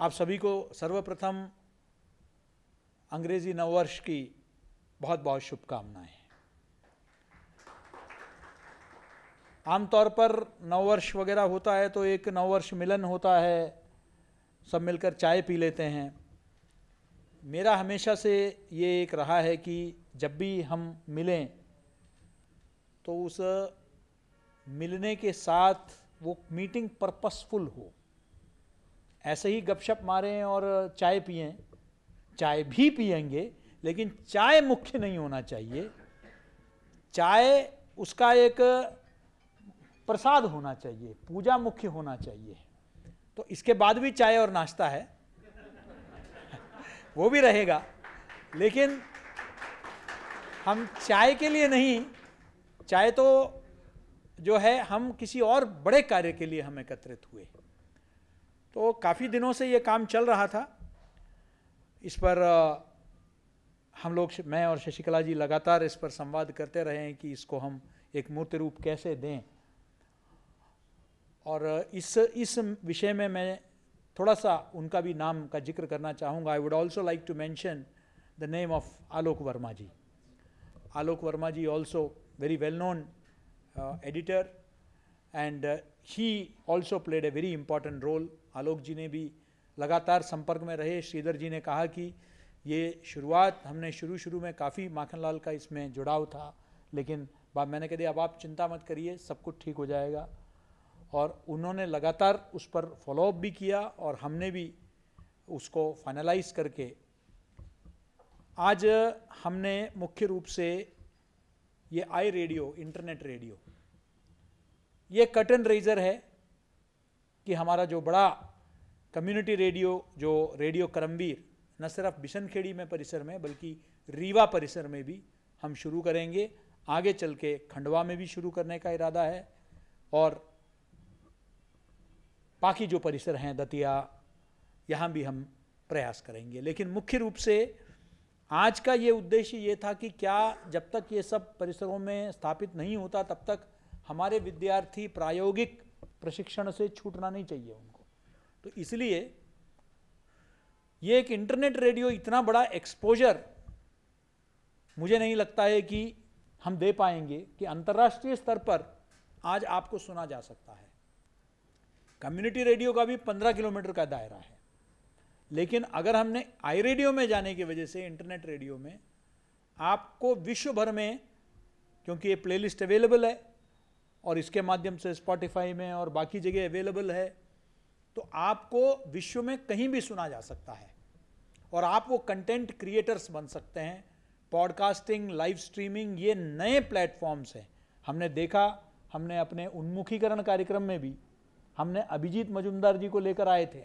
आप सभी को सर्वप्रथम अंग्रेजी नववर्ष की बहुत बहुत शुभकामनाएं। आमतौर पर नववर्ष वगैरह होता है तो एक नववर्ष मिलन होता है, सब मिलकर चाय पी लेते हैं। मेरा हमेशा से ये एक रहा है कि जब भी हम मिलें तो उस मिलने के साथ वो मीटिंग पर्पसफुल हो। ऐसे ही गपशप मारें और चाय पिएं, चाय भी पिएंगे लेकिन चाय मुख्य नहीं होना चाहिए। चाय उसका एक प्रसाद होना चाहिए, पूजा मुख्य होना चाहिए। तो इसके बाद भी चाय और नाश्ता है वो भी रहेगा, लेकिन हम चाय के लिए नहीं, चाय तो जो है हम किसी और बड़े कार्य के लिए हम एकत्रित हुए। तो काफ़ी दिनों से ये काम चल रहा था। इस पर हम लोग, मैं और शशिकला जी लगातार इस पर संवाद करते रहे हैं कि इसको हम एक मूर्त रूप कैसे दें। और इस विषय में मैं थोड़ा सा उनका भी नाम का जिक्र करना चाहूँगा। I would also like to mention the name of Alok Verma ji. Alok Verma ji also very well known editor and he also played a very important role. Alok ji ने भी लगातार संपर्क में रहे। श्रीधर जी ने कहा कि ये शुरुआत हमने शुरू में काफ़ी माखनलाल का इसमें जुड़ाव था, लेकिन मैंने कह दिया अब आप चिंता मत करिए, सब कुछ ठीक हो जाएगा। और उन्होंने लगातार उस पर फॉलोअप भी किया और हमने भी उसको फाइनलाइज करके आज हमने मुख्य रूप से ये आई रेडियो, इंटरनेट रेडियो, ये कर्टन रेजर है कि हमारा जो बड़ा कम्युनिटी रेडियो, जो रेडियो करमवीर, न सिर्फ बिशनखेड़ी में परिसर में बल्कि रीवा परिसर में भी हम शुरू करेंगे। आगे चल के खंडवा में भी शुरू करने का इरादा है और बाकी जो परिसर हैं दतिया, यहाँ भी हम प्रयास करेंगे। लेकिन मुख्य रूप से आज का ये उद्देश्य ये था कि क्या जब तक ये सब परिसरों में स्थापित नहीं होता तब तक हमारे विद्यार्थी प्रायोगिक प्रशिक्षण से छूटना नहीं चाहिए उनको। तो इसलिए ये एक इंटरनेट रेडियो इतना बड़ा एक्सपोजर मुझे नहीं लगता है कि हम दे पाएंगे कि अंतर्राष्ट्रीय स्तर पर आज आपको सुना जा सकता है। कम्युनिटी रेडियो का भी 15 किलोमीटर का दायरा है, लेकिन अगर हमने आई रेडियो में जाने की वजह से इंटरनेट रेडियो में आपको विश्व भर में, क्योंकि ये प्लेलिस्ट अवेलेबल है और इसके माध्यम से स्पॉटिफाई में और बाकी जगह अवेलेबल है, तो आपको विश्व में कहीं भी सुना जा सकता है और आप वो कंटेंट क्रिएटर्स बन सकते हैं। पॉडकास्टिंग, लाइव स्ट्रीमिंग, ये नए प्लेटफॉर्म्स हैं। हमने देखा, हमने अपने उन्मुखीकरण कार्यक्रम में भी हमने अभिजीत मजुमदार जी को लेकर आए थे।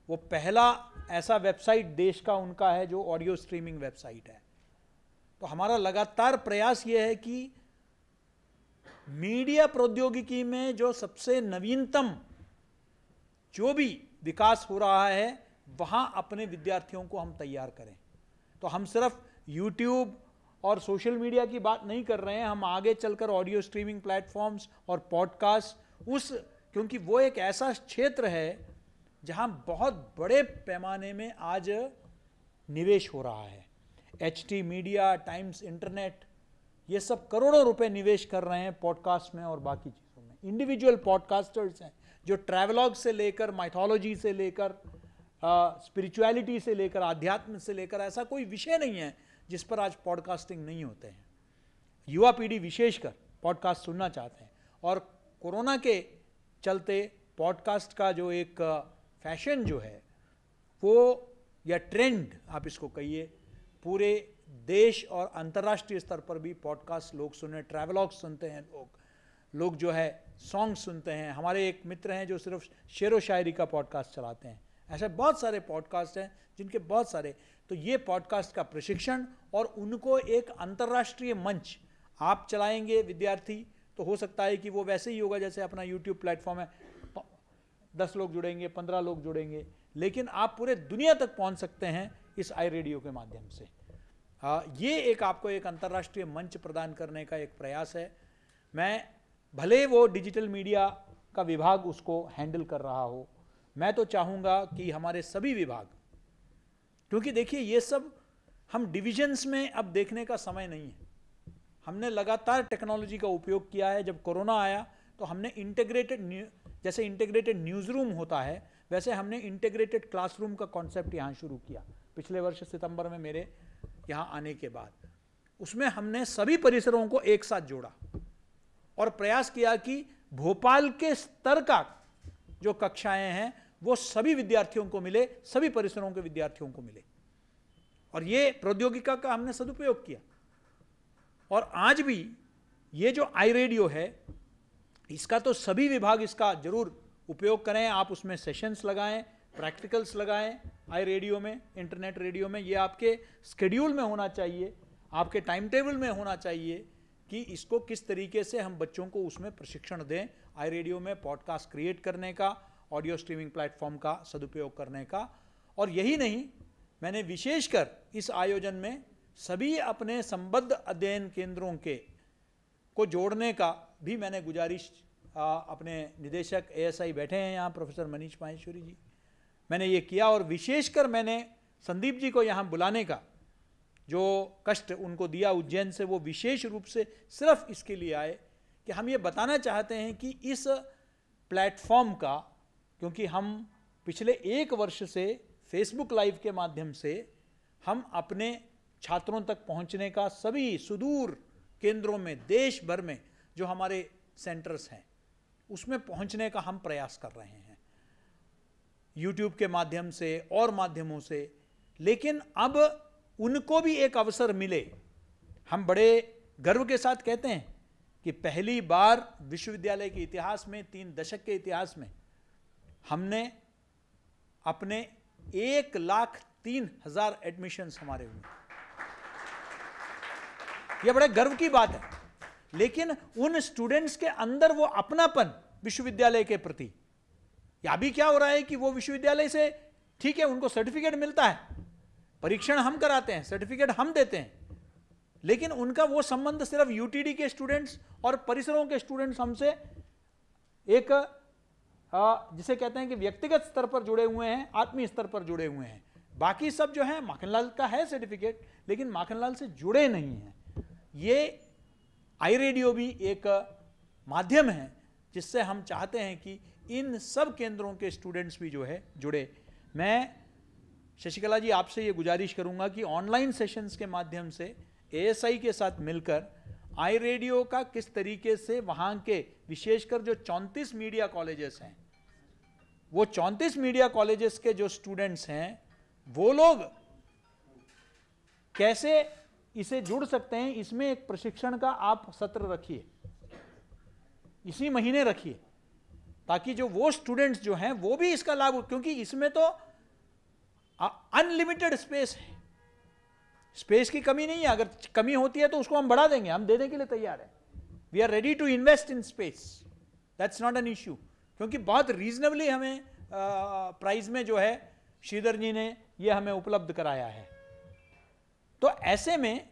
वो पहला ऐसा वेबसाइट देश का उनका है जो ऑडियो स्ट्रीमिंग वेबसाइट है। तो हमारा लगातार प्रयास ये है कि मीडिया प्रौद्योगिकी में जो सबसे नवीनतम जो भी विकास हो रहा है वहाँ अपने विद्यार्थियों को हम तैयार करें। तो हम सिर्फ यूट्यूब और सोशल मीडिया की बात नहीं कर रहे हैं, हम आगे चलकर ऑडियो स्ट्रीमिंग प्लेटफॉर्म्स और पॉडकास्ट, क्योंकि वो एक ऐसा क्षेत्र है जहाँ बहुत बड़े पैमाने में आज निवेश हो रहा है। HT मीडिया, टाइम्स इंटरनेट, ये सब करोड़ों रुपए निवेश कर रहे हैं पॉडकास्ट में और बाकी चीज़ों में। इंडिविजुअल पॉडकास्टर्स हैं जो ट्रैवलॉग से लेकर, माइथोलॉजी से लेकर, स्पिरिचुअलिटी से लेकर, आध्यात्म से लेकर, ऐसा कोई विषय नहीं है जिस पर आज पॉडकास्टिंग नहीं होते हैं। युवा पीढ़ी विशेषकर पॉडकास्ट सुनना चाहते हैं और कोरोना के चलते पॉडकास्ट का जो एक फैशन जो है वो, या ट्रेंड आप इसको कहिए, पूरे देश और अंतर्राष्ट्रीय स्तर पर भी पॉडकास्ट लोग सुने, ट्रैवलॉग सुनते हैं, लोग जो है सॉन्ग सुनते हैं। हमारे एक मित्र हैं जो सिर्फ शेर व शायरी का पॉडकास्ट चलाते हैं। ऐसे बहुत सारे पॉडकास्ट हैं जिनके बहुत सारे, तो ये पॉडकास्ट का प्रशिक्षण और उनको एक अंतर्राष्ट्रीय मंच आप चलाएंगे विद्यार्थी, तो हो सकता है कि वो वैसे ही होगा जैसे अपना यूट्यूब प्लेटफॉर्म है, 10 लोग जुड़ेंगे, 15 लोग जुड़ेंगे, लेकिन आप पूरे दुनिया तक पहुंच सकते हैं इस आई रेडियो के माध्यम से। ये एक आपको एक अंतर्राष्ट्रीय मंच प्रदान करने का एक प्रयास है। मैं भले वो डिजिटल मीडिया का विभाग उसको हैंडल कर रहा हो, मैं तो चाहूँगा कि हमारे सभी विभाग, क्योंकि देखिए ये सब हम डिविजन्स में अब देखने का समय नहीं है। हमने लगातार टेक्नोलॉजी का उपयोग किया है। जब कोरोना आया तो हमने जैसे इंटीग्रेटेड न्यूज़ रूम होता है, वैसे हमने इंटीग्रेटेड क्लासरूम का कॉन्सेप्ट यहाँ शुरू किया पिछले वर्ष सितंबर में मेरे यहाँ आने के बाद। उसमें हमने सभी परिसरों को एक साथ जोड़ा और प्रयास किया कि भोपाल के स्तर का जो कक्षाएं हैं वो सभी विद्यार्थियों को मिले, सभी परिसरों के विद्यार्थियों को मिले, और ये प्रौद्योगिकी का हमने सदुपयोग किया। और आज भी ये जो आई रेडियो है, इसका तो सभी विभाग इसका जरूर उपयोग करें। आप उसमें सेशंस लगाएं, प्रैक्टिकल्स लगाएं आई रेडियो में, इंटरनेट रेडियो में। ये आपके स्केड्यूल में होना चाहिए, आपके टाइम टेबल में होना चाहिए कि इसको किस तरीके से हम बच्चों को उसमें प्रशिक्षण दें, आई रेडियो में पॉडकास्ट क्रिएट करने का, ऑडियो स्ट्रीमिंग प्लेटफॉर्म का सदुपयोग करने का। और यही नहीं, मैंने विशेषकर इस आयोजन में सभी अपने संबद्ध अध्ययन केंद्रों को जोड़ने का भी मैंने गुजारिश अपने निदेशक ASI बैठे हैं यहाँ, प्रोफेसर मनीष माहेश्वरी जी, मैंने ये किया। और विशेषकर मैंने संदीप जी को यहाँ बुलाने का जो कष्ट उनको दिया उज्जैन से, वो विशेष रूप से सिर्फ इसके लिए आए कि हम ये बताना चाहते हैं कि इस प्लेटफॉर्म का, क्योंकि हम पिछले 1 वर्ष से फेसबुक लाइव के माध्यम से हम अपने छात्रों तक पहुंचने का सभी सुदूर केंद्रों में, देश भर में जो हमारे सेंटर्स हैं, उसमें पहुंचने का हम प्रयास कर रहे हैं यूट्यूब के माध्यम से और माध्यमों से। लेकिन अब उनको भी एक अवसर मिले। हम बड़े गर्व के साथ कहते हैं कि पहली बार विश्वविद्यालय के इतिहास में, 3 दशक के इतिहास में, हमने अपने 1,03,000 एडमिशन्स हमारे हुए। यह बड़े गर्व की बात है। लेकिन उन स्टूडेंट्स के अंदर वो अपनापन विश्वविद्यालय के प्रति, या अभी क्या हो रहा है कि वो विश्वविद्यालय से, ठीक है, उनको सर्टिफिकेट मिलता है, परीक्षण हम कराते हैं, सर्टिफिकेट हम देते हैं, लेकिन उनका वो संबंध सिर्फ यूटीडी के स्टूडेंट्स और परिसरों के स्टूडेंट्स हमसे एक जिसे कहते हैं कि व्यक्तिगत स्तर पर जुड़े हुए हैं, आत्मीय स्तर पर जुड़े हुए हैं। बाकी सब जो है, माखनलाल का है सर्टिफिकेट, लेकिन माखनलाल से जुड़े नहीं हैं। ये आई रेडियो भी एक माध्यम है जिससे हम चाहते हैं कि इन सब केंद्रों के स्टूडेंट्स भी जो है जुड़े। मैं शशिकला जी आपसे ये गुजारिश करूंगा कि ऑनलाइन सेशंस के माध्यम से ASI के साथ मिलकर आई रेडियो का किस तरीके से वहाँ के विशेषकर जो 34 मीडिया कॉलेजेस हैं, वो 34 मीडिया कॉलेजेस के जो स्टूडेंट्स हैं, वो लोग कैसे इसे जुड़ सकते हैं, इसमें एक प्रशिक्षण का आप सत्र रखिए, इसी महीने रखिए, ताकि जो वो स्टूडेंट्स जो हैं वो भी इसका लाभ, क्योंकि इसमें तो अनलिमिटेड स्पेस है, स्पेस की कमी नहीं है। अगर कमी होती है तो उसको हम बढ़ा देंगे, हम देने के लिए तैयार है। We are ready to invest in space, that's not an issue, क्योंकि बहुत रीजनेबली हमें प्राइस में जो है श्रीधर जी ने ये हमें उपलब्ध कराया है। तो ऐसे में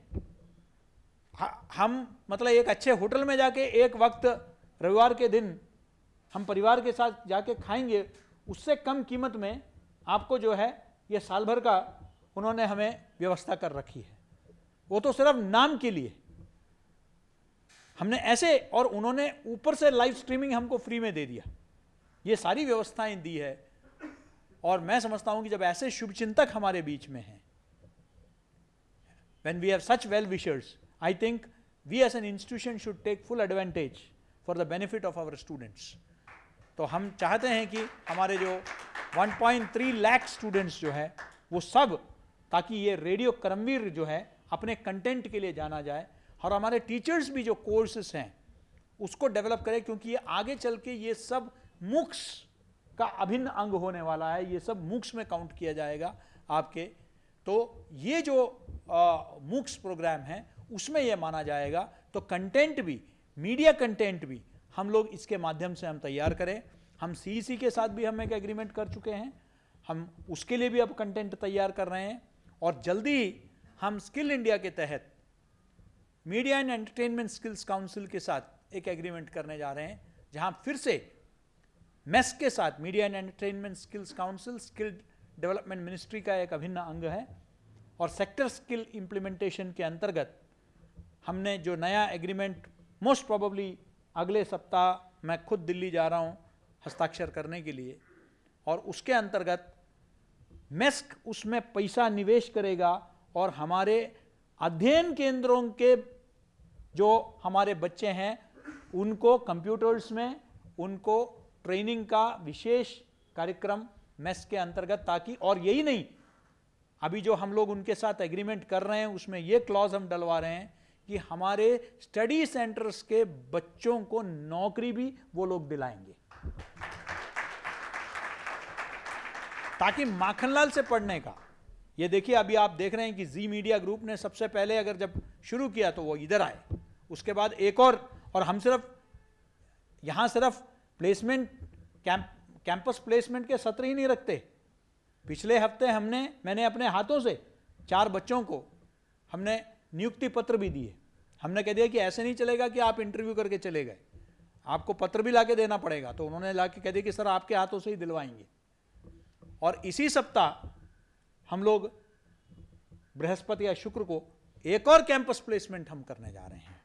हम मतलब एक अच्छे होटल में जाके एक वक्त रविवार के दिन हम परिवार के साथ जाके खाएंगे, उससे कम कीमत में आपको जो है ये साल भर का उन्होंने हमें व्यवस्था कर रखी है। वो तो सिर्फ नाम के लिए हमने ऐसे, और उन्होंने ऊपर से लाइव स्ट्रीमिंग हमको फ्री में दे दिया, ये सारी व्यवस्थाएं दी है। और मैं समझता हूं कि जब ऐसे शुभचिंतक हमारे बीच में हैं, when we have such well wishers, I think we as an institution should take full advantage for the benefit of our students. तो हम चाहते हैं कि हमारे जो 1.3 लाख स्टूडेंट्स जो है वो सब, ताकि ये रेडियो करमवीर जो है अपने कंटेंट के लिए जाना जाए, और हमारे टीचर्स भी जो कोर्सेस हैं उसको डेवलप करें, क्योंकि ये आगे चल के ये सब मूक्स का अभिन्न अंग होने वाला है, ये सब मूक्स में काउंट किया जाएगा आपके। तो ये जो मूक्स प्रोग्राम है उसमें ये माना जाएगा। तो कंटेंट भी, मीडिया कंटेंट भी हम लोग इसके माध्यम से हम तैयार करें। हम CEC के साथ भी हम एक एग्रीमेंट कर चुके हैं, हम उसके लिए भी अब कंटेंट तैयार कर रहे हैं, और जल्दी ही हम स्किल इंडिया के तहत media and entertainment skills council के साथ एक एग्रीमेंट करने जा रहे हैं, जहां फिर से मेस के साथ media and entertainment skills council skill development ministry का एक अभिन्न अंग है, और सेक्टर स्किल इम्प्लीमेंटेशन के अंतर्गत हमने जो नया एग्रीमेंट मोस्ट प्रोबेबली अगले सप्ताह मैं खुद दिल्ली जा रहा हूँ हस्ताक्षर करने के लिए, और उसके अंतर्गत मेस्क उसमें पैसा निवेश करेगा और हमारे अध्ययन केंद्रों के जो हमारे बच्चे हैं उनको कंप्यूटर्स में उनको ट्रेनिंग का विशेष कार्यक्रम मेस के अंतर्गत, ताकि, और यही नहीं, अभी जो हम लोग उनके साथ एग्रीमेंट कर रहे हैं उसमें ये क्लॉज हम डलवा रहे हैं कि हमारे स्टडी सेंटर्स के बच्चों को नौकरी भी वो लोग दिलाएंगे, ताकि माखनलाल से पढ़ने का, ये देखिए अभी आप देख रहे हैं कि जी मीडिया ग्रुप ने सबसे पहले अगर जब शुरू किया तो वो इधर आए, उसके बाद एक और हम सिर्फ यहाँ सिर्फ प्लेसमेंट कैंपस प्लेसमेंट के सत्र ही नहीं रखते। पिछले हफ्ते मैंने अपने हाथों से 4 बच्चों को हमने नियुक्ति पत्र भी दिए। हमने कह दिया कि ऐसे नहीं चलेगा कि आप इंटरव्यू करके चले गए, आपको पत्र भी लाके देना पड़ेगा। तो उन्होंने लाके कह दिया कि सर आपके हाथों से ही दिलवाएंगे। और इसी सप्ताह हम लोग बृहस्पति या शुक्र को एक और कैंपस प्लेसमेंट हम करने जा रहे हैं।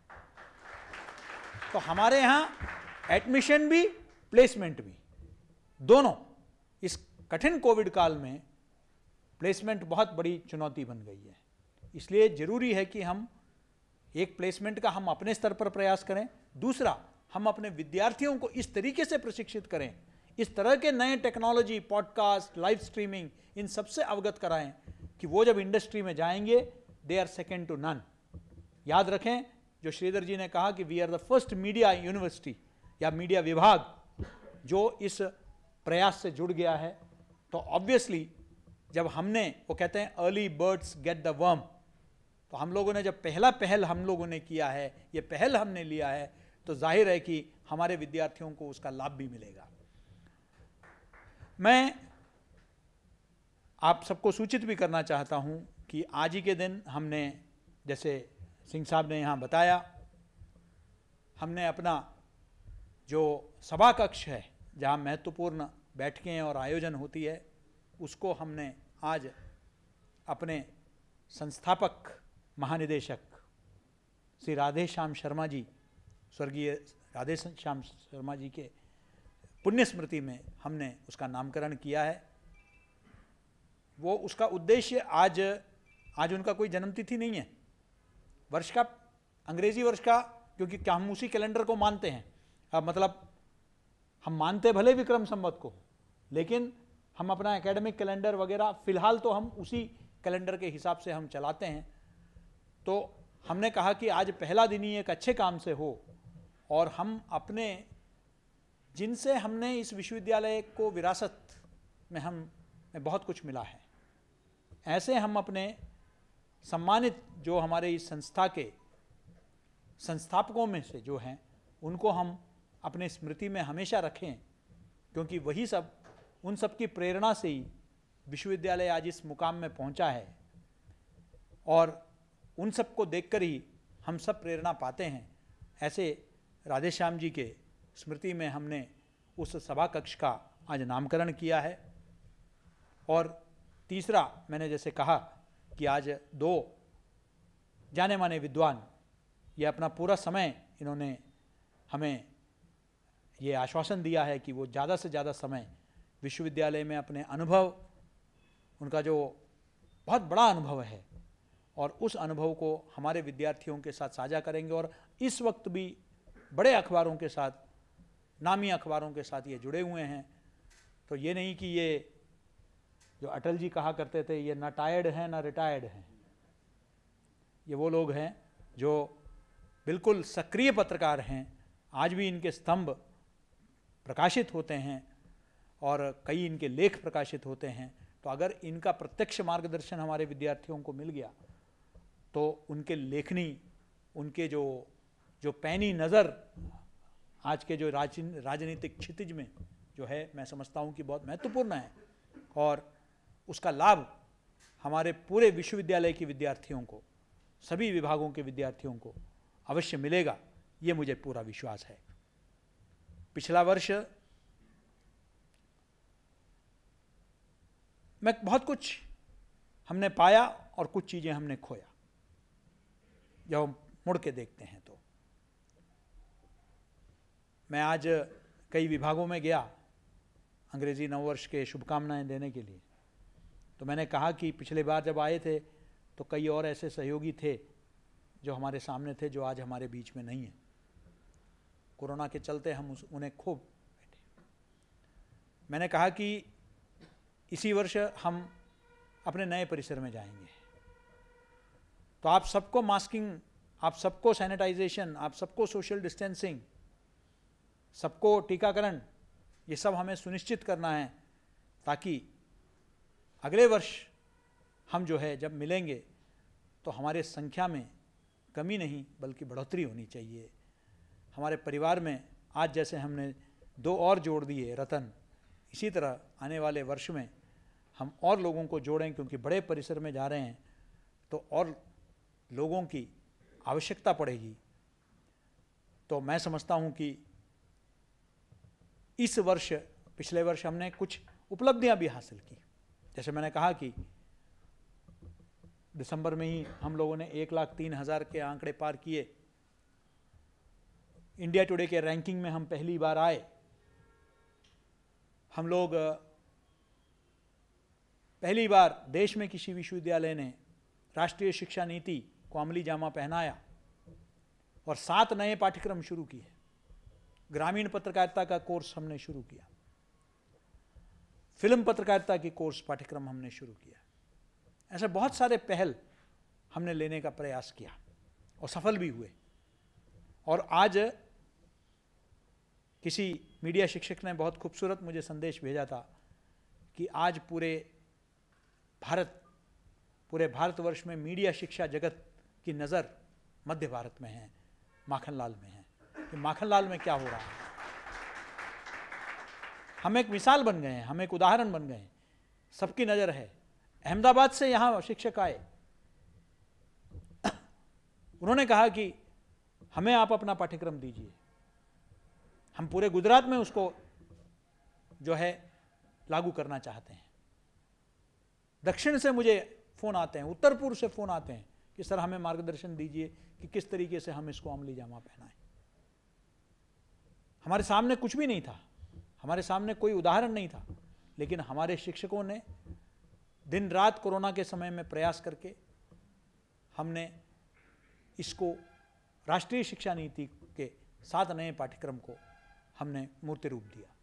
तो हमारे यहाँ एडमिशन भी प्लेसमेंट भी दोनों, इस कठिन कोविड काल में प्लेसमेंट बहुत बड़ी चुनौती बन गई है। इसलिए जरूरी है कि हम एक प्लेसमेंट का हम अपने स्तर पर प्रयास करें, दूसरा हम अपने विद्यार्थियों को इस तरीके से प्रशिक्षित करें, इस तरह के नए टेक्नोलॉजी, पॉडकास्ट, लाइव स्ट्रीमिंग, इन सबसे अवगत कराएं कि वो जब इंडस्ट्री में जाएंगे they are second to none. याद रखें जो श्रीधर जी ने कहा कि we are the first media university या मीडिया विभाग जो इस प्रयास से जुड़ गया है। तो ऑब्वियसली जब हमने, वो कहते हैं early birds get the worm, तो हम लोगों ने जब पहल हम लोगों ने किया है, ये पहल हमने लिया है, तो जाहिर है कि हमारे विद्यार्थियों को उसका लाभ भी मिलेगा। मैं आप सबको सूचित भी करना चाहता हूं कि आज ही के दिन हमने, जैसे सिंह साहब ने यहाँ बताया, हमने अपना जो सभा कक्ष है जहाँ महत्वपूर्ण बैठकें और आयोजन होती है, उसको हमने आज अपने संस्थापक महानिदेशक श्री राधेश्याम शर्मा जी, स्वर्गीय राधेश्याम शर्मा जी के पुण्य स्मृति में हमने उसका नामकरण किया है। वो उसका उद्देश्य, आज उनका कोई जन्मतिथि नहीं है, वर्ष का, अंग्रेजी वर्ष का, क्योंकि क्या हम उसी कैलेंडर को मानते हैं। मतलब हम मानते भले विक्रम संवत को, लेकिन हम अपना एकेडमिक कैलेंडर वगैरह फिलहाल तो हम उसी कैलेंडर के हिसाब से हम चलाते हैं। तो हमने कहा कि आज पहला दिन ही एक अच्छे काम से हो, और हम अपने, जिनसे हमने इस विश्वविद्यालय को विरासत में हमें बहुत कुछ मिला है, ऐसे हम अपने सम्मानित जो हमारे इस संस्था के संस्थापकों में से जो हैं उनको हम अपने स्मृति में हमेशा रखें, क्योंकि वही सब, उन सब की प्रेरणा से ही विश्वविद्यालय आज इस मुकाम में पहुंचा है, और उन सब को देखकर ही हम सब प्रेरणा पाते हैं। ऐसे राधेश्याम जी के स्मृति में हमने उस सभा कक्ष का आज नामकरण किया है। और तीसरा, मैंने जैसे कहा कि आज 2 जाने माने विद्वान, ये अपना पूरा समय इन्होंने हमें ये आश्वासन दिया है कि वो ज़्यादा से ज़्यादा समय विश्वविद्यालय में अपने अनुभव, उनका जो बहुत बड़ा अनुभव है, और उस अनुभव को हमारे विद्यार्थियों के साथ साझा करेंगे। और इस वक्त भी बड़े अखबारों के साथ, नामी अखबारों के साथ ये जुड़े हुए हैं। तो ये नहीं कि ये जो अटल जी कहा करते थे, ये ना टायर्ड हैं ना रिटायर्ड हैं, ये वो लोग हैं जो बिल्कुल सक्रिय पत्रकार हैं। आज भी इनके स्तंभ प्रकाशित होते हैं और कई इनके लेख प्रकाशित होते हैं। तो अगर इनका प्रत्यक्ष मार्गदर्शन हमारे विद्यार्थियों को मिल गया तो उनके लेखनी, उनके जो पैनी नज़र आज के जो राजनीतिक क्षितिज में जो है, मैं समझता हूँ कि बहुत महत्वपूर्ण है, और उसका लाभ हमारे पूरे विश्वविद्यालय के विद्यार्थियों को, सभी विभागों के विद्यार्थियों को अवश्य मिलेगा, ये मुझे पूरा विश्वास है। पिछला वर्ष मैं बहुत कुछ हमने पाया और कुछ चीज़ें हमने खोया जब हम मुड़ के देखते हैं। तो मैं आज कई विभागों में गया अंग्रेजी नववर्ष के शुभकामनाएं देने के लिए। तो मैंने कहा कि पिछले बार जब आए थे तो कई और ऐसे सहयोगी थे जो हमारे सामने थे, जो आज हमारे बीच में नहीं है। कोरोना के चलते हम उन्हें खो बैठे। मैंने कहा कि इसी वर्ष हम अपने नए परिसर में जाएंगे, तो आप सबको मास्किंग, आप सबको सैनिटाइजेशन, आप सबको सोशल डिस्टेंसिंग, सबको टीकाकरण, ये सब हमें सुनिश्चित करना है, ताकि अगले वर्ष हम जो है जब मिलेंगे तो हमारे संख्या में कमी नहीं बल्कि बढ़ोतरी होनी चाहिए। हमारे परिवार में आज जैसे हमने 2 और जोड़ दिए रतन, इसी तरह आने वाले वर्ष में हम और लोगों को जोड़ें, क्योंकि बड़े परिसर में जा रहे हैं तो और लोगों की आवश्यकता पड़ेगी। तो मैं समझता हूँ कि इस वर्ष, पिछले वर्ष हमने कुछ उपलब्धियां भी हासिल की। जैसे मैंने कहा कि दिसंबर में ही हम लोगों ने 1,03,000 के आंकड़े पार किए। इंडिया टुडे के रैंकिंग में हम पहली बार आए। हम लोग पहली बार देश में किसी विश्वविद्यालय ने राष्ट्रीय शिक्षा नीति को अमली जामा पहनाया और 7 नए पाठ्यक्रम शुरू किए। ग्रामीण पत्रकारिता का कोर्स हमने शुरू किया, फिल्म पत्रकारिता की कोर्स पाठ्यक्रम हमने शुरू किया। ऐसे बहुत सारे पहल हमने लेने का प्रयास किया और सफल भी हुए। और आज किसी मीडिया शिक्षक ने बहुत खूबसूरत मुझे संदेश भेजा था कि आज पूरे भारतवर्ष में मीडिया शिक्षा जगत की नज़र मध्य भारत में है, माखनलाल में है कि माखनलाल में क्या हो रहा है। हम एक मिसाल बन गए हैं, हम एक उदाहरण बन गए हैं, सबकी नज़र है। अहमदाबाद से यहाँ शिक्षक आए, उन्होंने कहा कि हमें आप अपना पाठ्यक्रम दीजिए। हम पूरे गुजरात में उसको जो है लागू करना चाहते हैं। दक्षिण से मुझे फ़ोन आते हैं, उत्तर पूर्व से फ़ोन आते हैं कि सर हमें मार्गदर्शन दीजिए कि किस तरीके से हम इसको अमली जामा पहनाएं। हमारे सामने कुछ भी नहीं था, हमारे सामने कोई उदाहरण नहीं था, लेकिन हमारे शिक्षकों ने दिन रात कोरोना के समय में प्रयास करके हमने इसको राष्ट्रीय शिक्षा नीति के 7 नए पाठ्यक्रम को हमने मूर्ति रूप दिया।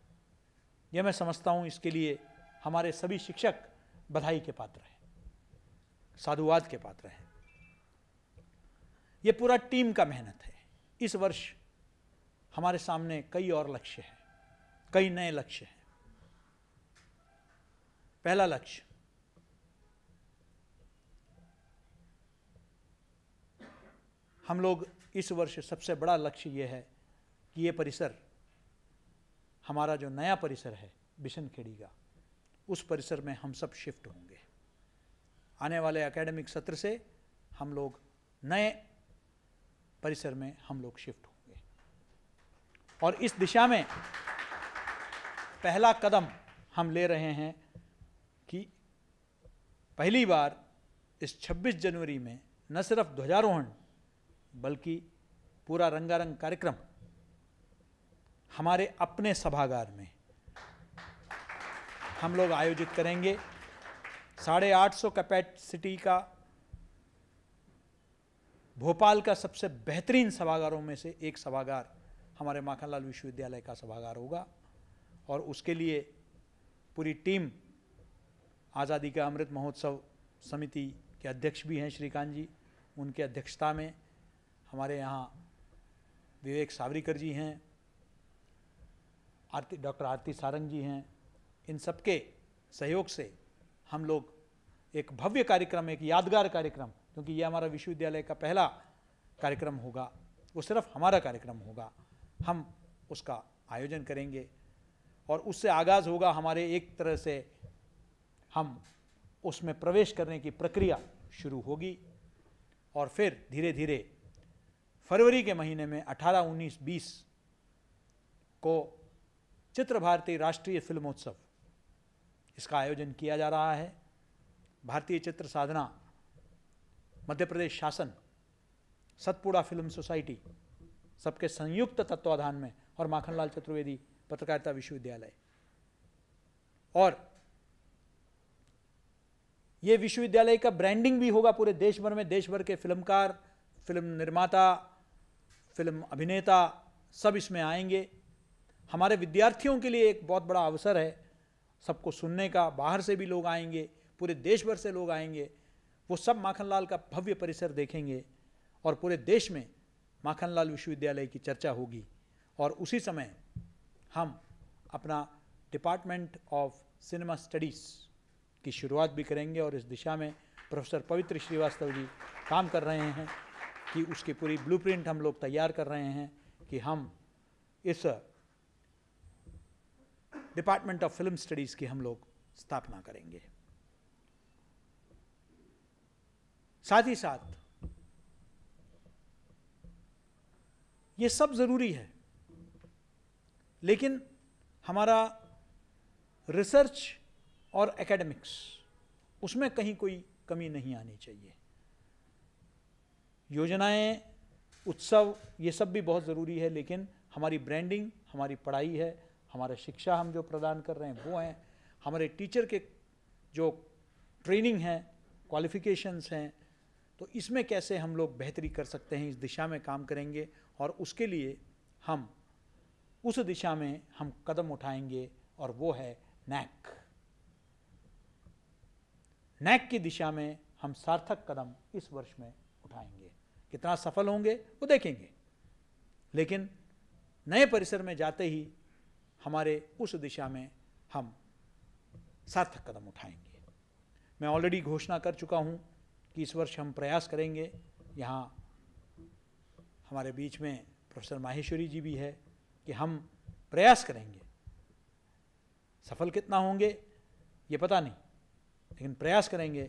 यह मैं समझता हूँ इसके लिए हमारे सभी शिक्षक बधाई के पात्र हैं, साधुवाद के पात्र हैं। ये पूरा टीम का मेहनत है। इस वर्ष हमारे सामने कई और लक्ष्य हैं, कई नए लक्ष्य हैं। पहला लक्ष्य, हम लोग इस वर्ष सबसे बड़ा लक्ष्य ये है कि ये परिसर, हमारा जो नया परिसर है बिशनखेड़ी का, उस परिसर में हम सब शिफ्ट होंगे। आने वाले एकेडमिक सत्र से हम लोग नए परिसर में हम लोग शिफ्ट होंगे और इस दिशा में पहला कदम हम ले रहे हैं कि पहली बार इस 26 जनवरी में न सिर्फ ध्वजारोहण बल्कि पूरा रंगारंग कार्यक्रम हमारे अपने सभागार में हम लोग आयोजित करेंगे। 850 कैपेसिटी का भोपाल का सबसे बेहतरीन सभागारों में से एक सभागार हमारे माखनलाल विश्वविद्यालय का सभागार होगा और उसके लिए पूरी टीम, आज़ादी का अमृत महोत्सव समिति के अध्यक्ष भी हैं श्रीकांत जी, उनके अध्यक्षता में हमारे यहाँ विवेक सावरीकर जी हैं, डॉक्टर आरती सारंग जी हैं। इन सबके सहयोग से हम लोग एक भव्य कार्यक्रम, एक यादगार कार्यक्रम, क्योंकि ये हमारा विश्वविद्यालय का पहला कार्यक्रम होगा, वो सिर्फ हमारा कार्यक्रम होगा, हम उसका आयोजन करेंगे और उससे आगाज़ होगा हमारे एक तरह से हम उसमें प्रवेश करने की प्रक्रिया शुरू होगी और फिर धीरे धीरे फरवरी के महीने में 18, 19, 20 को चित्र भारती राष्ट्रीय फिल्मोत्सव इसका आयोजन किया जा रहा है। भारतीय चित्र साधना, मध्य प्रदेश शासन, सतपुड़ा फिल्म सोसाइटी सबके संयुक्त तत्वाधान में, और माखनलाल चतुर्वेदी पत्रकारिता विश्वविद्यालय। और ये विश्वविद्यालय का ब्रांडिंग भी होगा पूरे देश भर में। देश भर के फिल्मकार, फिल्म निर्माता, फिल्म अभिनेता सब इसमें आएंगे। हमारे विद्यार्थियों के लिए एक बहुत बड़ा अवसर है सबको सुनने का। बाहर से भी लोग आएंगे, पूरे देश भर से लोग आएंगे। वो सब माखनलाल का भव्य परिसर देखेंगे और पूरे देश में माखनलाल विश्वविद्यालय की चर्चा होगी। और उसी समय हम अपना डिपार्टमेंट ऑफ सिनेमा स्टडीज़ की शुरुआत भी करेंगे, और इस दिशा में प्रोफेसर पवित्र श्रीवास्तव जी काम कर रहे हैं कि उसकी पूरी ब्लूप्रिंट हम लोग तैयार कर रहे हैं कि हम इस डिपार्टमेंट ऑफ फिल्म स्टडीज़ की हम लोग स्थापना करेंगे। साथ ही साथ ये सब ज़रूरी है, लेकिन हमारा रिसर्च और एकेडमिक्स, उसमें कहीं कोई कमी नहीं आनी चाहिए। योजनाएं, उत्सव, ये सब भी बहुत ज़रूरी है, लेकिन हमारी ब्रांडिंग, हमारी पढ़ाई है, हमारा शिक्षा हम जो प्रदान कर रहे हैं वो हैं, हमारे टीचर के जो ट्रेनिंग है, क्वालिफिकेशंस हैं, तो इसमें कैसे हम लोग बेहतरी कर सकते हैं, इस दिशा में काम करेंगे। और उसके लिए हम उस दिशा में हम कदम उठाएंगे, और वो है नैक। नैक की दिशा में हम सार्थक कदम इस वर्ष में उठाएंगे। कितना सफल होंगे वो देखेंगे, लेकिन नए परिसर में जाते ही हमारे उस दिशा में हम सार्थक कदम उठाएंगे। मैं ऑलरेडी घोषणा कर चुका हूँ कि इस वर्ष हम प्रयास करेंगे। यहाँ हमारे बीच में प्रोफेसर माहेश्वरी जी भी है कि हम प्रयास करेंगे। सफल कितना होंगे ये पता नहीं, लेकिन प्रयास करेंगे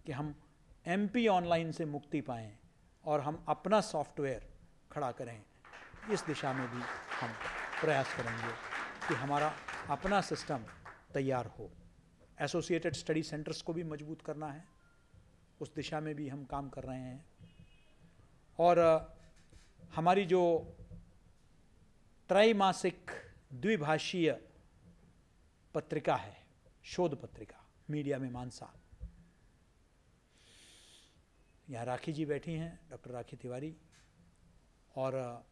कि हम MP ऑनलाइन से मुक्ति पाएँ और हम अपना सॉफ्टवेयर खड़ा करें। इस दिशा में भी हम प्रयास करेंगे कि हमारा अपना सिस्टम तैयार हो। एसोसिएटेड स्टडी सेंटर्स को भी मजबूत करना है, उस दिशा में भी हम काम कर रहे हैं। और हमारी जो त्रैमासिक द्विभाषीय पत्रिका है, शोध पत्रिका, मीडिया में मानसा, यहाँ राखी जी बैठी हैं, डॉक्टर राखी तिवारी, और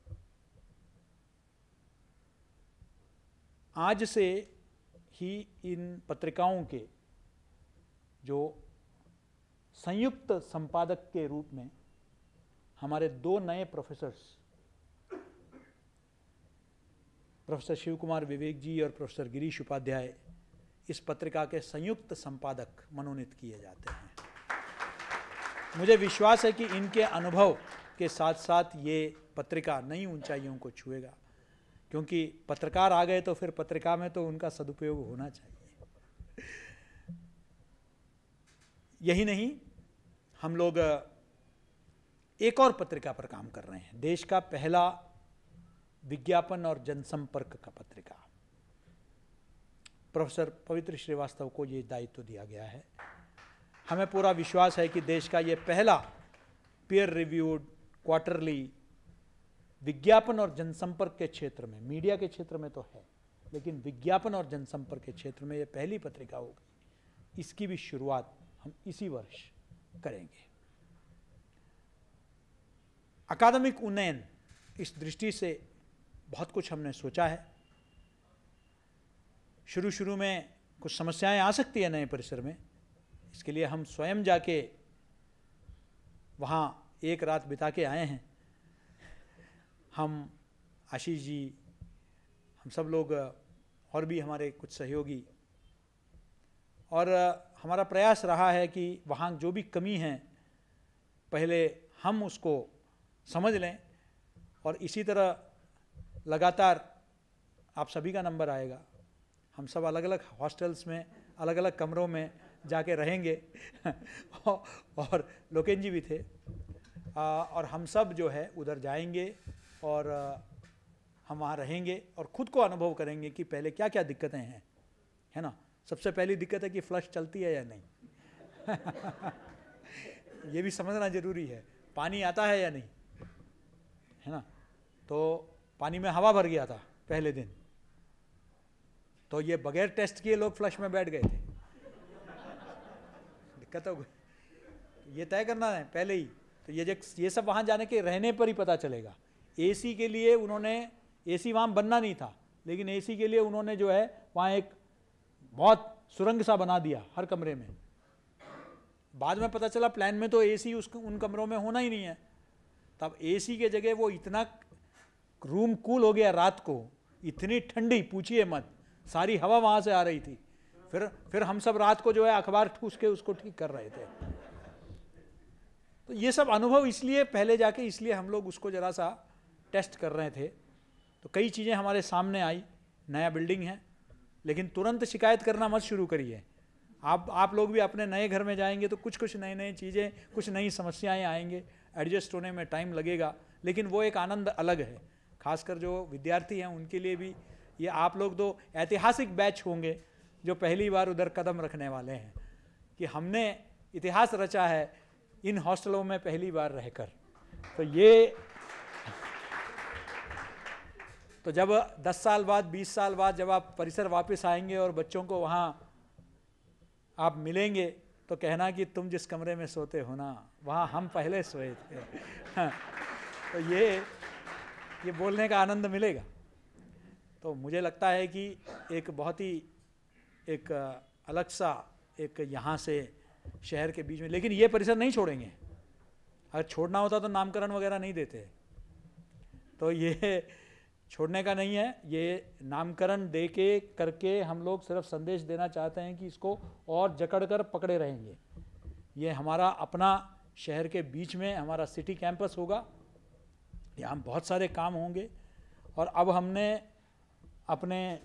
आज से ही इन पत्रिकाओं के जो संयुक्त संपादक के रूप में हमारे 2 नए प्रोफेसर्स, प्रोफेसर शिव कुमार विवेक जी और प्रोफेसर गिरीश उपाध्याय, इस पत्रिका के संयुक्त संपादक मनोनीत किए जाते हैं। मुझे विश्वास है कि इनके अनुभव के साथ साथ ये पत्रिका नई ऊंचाइयों को छुएगा, क्योंकि पत्रकार आ गए तो फिर पत्रिका में तो उनका सदुपयोग होना चाहिए। यही नहीं, हम लोग एक और पत्रिका पर काम कर रहे हैं, देश का पहला विज्ञापन और जनसंपर्क का पत्रिका। प्रोफेसर पवित्र श्रीवास्तव को ये दायित्व दिया गया है। हमें पूरा विश्वास है कि देश का ये पहला पीयर रिव्यूड क्वार्टरली विज्ञापन और जनसंपर्क के क्षेत्र में, मीडिया के क्षेत्र में तो है, लेकिन विज्ञापन और जनसंपर्क के क्षेत्र में ये पहली पत्रिका होगी। इसकी भी शुरुआत हम इसी वर्ष करेंगे। अकादमिक उन्नयन, इस दृष्टि से बहुत कुछ हमने सोचा है। शुरू में कुछ समस्याएं आ सकती है नए परिसर में, इसके लिए हम स्वयं जाके वहाँ एक रात बिता के आए हैं। हम, आशीष जी, हम सब लोग और भी हमारे कुछ सहयोगी, और हमारा प्रयास रहा है कि वहाँ जो भी कमी है पहले हम उसको समझ लें, और इसी तरह लगातार आप सभी का नंबर आएगा। हम सब अलग अलग हॉस्टल्स में, अलग अलग कमरों में जाके रहेंगे और लोकेन जी भी थे, और हम सब जो है उधर जाएंगे और हम वहाँ रहेंगे और ख़ुद को अनुभव करेंगे कि पहले क्या क्या दिक्कतें हैं, है ना। सबसे पहली दिक्कत है कि फ्लश चलती है या नहीं। ये भी समझना जरूरी है, पानी आता है या नहीं, है ना। तो पानी में हवा भर गया था पहले दिन, तो ये बगैर टेस्ट किए लोग फ्लश में बैठ गए थे। दिक्कत हो गई, ये तय करना है पहले ही। तो ये सब वहाँ जाने के रहने पर ही पता चलेगा। एसी के लिए उन्होंने, एसी वहाँ बनना नहीं था, लेकिन एसी के लिए उन्होंने जो है वहाँ एक बहुत सुरंग सा बना दिया हर कमरे में। बाद में पता चला प्लान में तो एसी उन कमरों में होना ही नहीं है। तब एसी के जगह वो इतना रूम कूल हो गया, रात को इतनी ठंडी पूछिए मत, सारी हवा वहाँ से आ रही थी। फिर हम सब रात को जो है अखबार ठूस के उसको ठीक कर रहे थे। तो ये सब अनुभव इसलिए पहले जाके, इसलिए हम लोग उसको जरा सा टेस्ट कर रहे थे। तो कई चीज़ें हमारे सामने आई, नया बिल्डिंग है, लेकिन तुरंत शिकायत करना मत शुरू करिए। आप लोग भी अपने नए घर में जाएंगे तो कुछ नई चीज़ें, कुछ नई समस्याएं आएंगे, एडजस्ट होने में टाइम लगेगा, लेकिन वो एक आनंद अलग है। खासकर जो विद्यार्थी हैं उनके लिए भी ये, आप लोग तो ऐतिहासिक बैच होंगे जो पहली बार उधर कदम रखने वाले हैं, कि हमने इतिहास रचा है इन हॉस्टलों में पहली बार रहकर। तो ये, तो जब 10 साल बाद, 20 साल बाद जब आप परिसर वापस आएंगे और बच्चों को वहाँ आप मिलेंगे, तो कहना कि तुम जिस कमरे में सोते हो ना, वहाँ हम पहले सोए थे। तो ये बोलने का आनंद मिलेगा। तो मुझे लगता है कि एक बहुत ही एक अलग सा एक यहाँ से शहर के बीच में, लेकिन ये परिसर नहीं छोड़ेंगे। अगर छोड़ना होता तो नामकरण वगैरह नहीं देते। तो ये छोड़ने का नहीं है, ये नामकरण दे के करके हम लोग सिर्फ संदेश देना चाहते हैं कि इसको और जकड़ कर पकड़े रहेंगे। ये हमारा अपना शहर के बीच में हमारा सिटी कैंपस होगा, यहाँ बहुत सारे काम होंगे। और अब हमने अपने,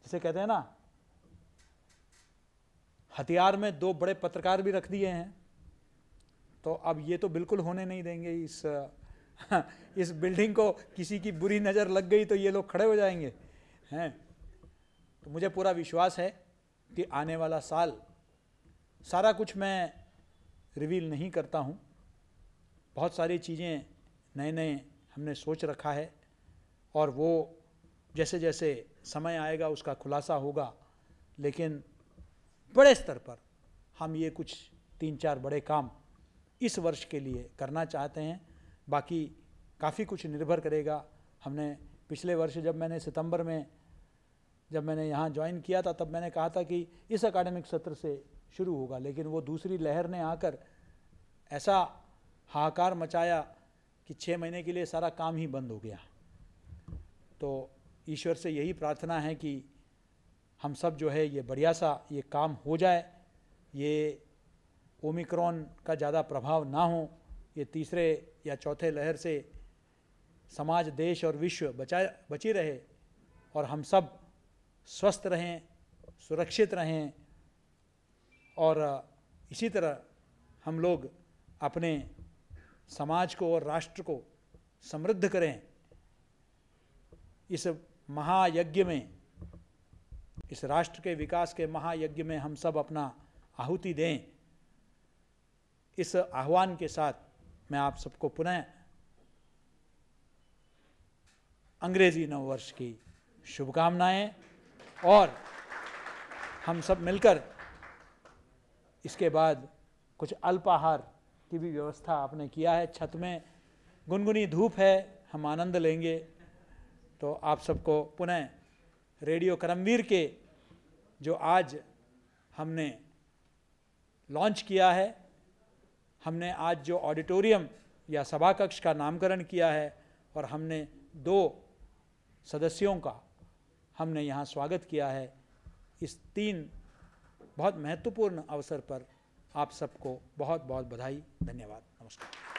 जिसे कहते हैं ना, हथियार में 2 बड़े पत्रकार भी रख दिए हैं। तो अब ये तो बिल्कुल होने नहीं देंगे, इस बिल्डिंग को किसी की बुरी नज़र लग गई तो ये लोग खड़े हो जाएंगे, हैं। तो मुझे पूरा विश्वास है कि आने वाला साल, सारा कुछ मैं रिवील नहीं करता हूँ, बहुत सारी चीज़ें नए हमने सोच रखा है, और वो जैसे जैसे समय आएगा उसका खुलासा होगा। लेकिन बड़े स्तर पर हम ये कुछ 3-4 बड़े काम इस वर्ष के लिए करना चाहते हैं। बाकी काफ़ी कुछ निर्भर करेगा। हमने पिछले वर्ष जब मैंने सितंबर में जब मैंने यहाँ ज्वाइन किया था, तब मैंने कहा था कि इस एकेडमिक सत्र से शुरू होगा, लेकिन वो दूसरी लहर ने आकर ऐसा हाहाकार मचाया कि 6 महीने के लिए सारा काम ही बंद हो गया। तो ईश्वर से यही प्रार्थना है कि हम सब जो है ये बढ़िया सा ये काम हो जाए, ये ओमिक्रॉन का ज़्यादा प्रभाव ना हो, ये तीसरे या चौथे लहर से समाज, देश और विश्व बची रहे, और हम सब स्वस्थ रहें, सुरक्षित रहें, और इसी तरह हम लोग अपने समाज को और राष्ट्र को समृद्ध करें। इस महायज्ञ में, इस राष्ट्र के विकास के महायज्ञ में हम सब अपना आहुति दें। इस आह्वान के साथ मैं आप सबको पुनः अंग्रेजी नववर्ष की शुभकामनाएं, और हम सब मिलकर इसके बाद कुछ अल्पाहार की भी व्यवस्था आपने किया है। छत में गुनगुनी धूप है, हम आनंद लेंगे। तो आप सबको पुनः रेडियो करमवीर के जो आज हमने लॉन्च किया है, हमने आज जो ऑडिटोरियम या सभा कक्ष का नामकरण किया है, और हमने 2 सदस्यों का हमने यहाँ स्वागत किया है, इस 3 बहुत महत्वपूर्ण अवसर पर आप सबको बहुत बहुत बधाई, धन्यवाद, नमस्कार।